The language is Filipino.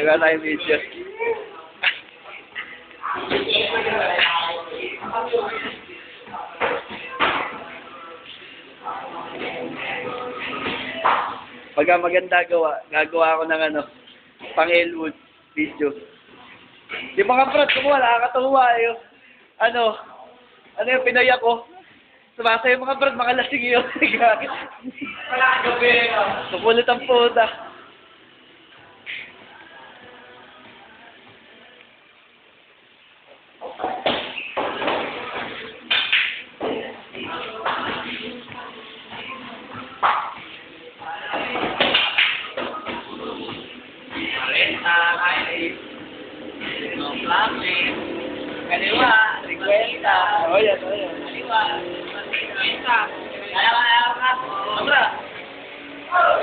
Nagawa tayo video. Pagka maganda gagawa ako ng pang Elwood video. Yung mga brad, kumuha, nakakatuwa yung, yung pinaya ko. Sumasaya yung mga brad, mga lasing yun. Wala ka gabi. Supulit ang puta. Kaliwa, 50. Oh, yan. Kaliwa, 50. Ayaw ka. Sobra. Ah,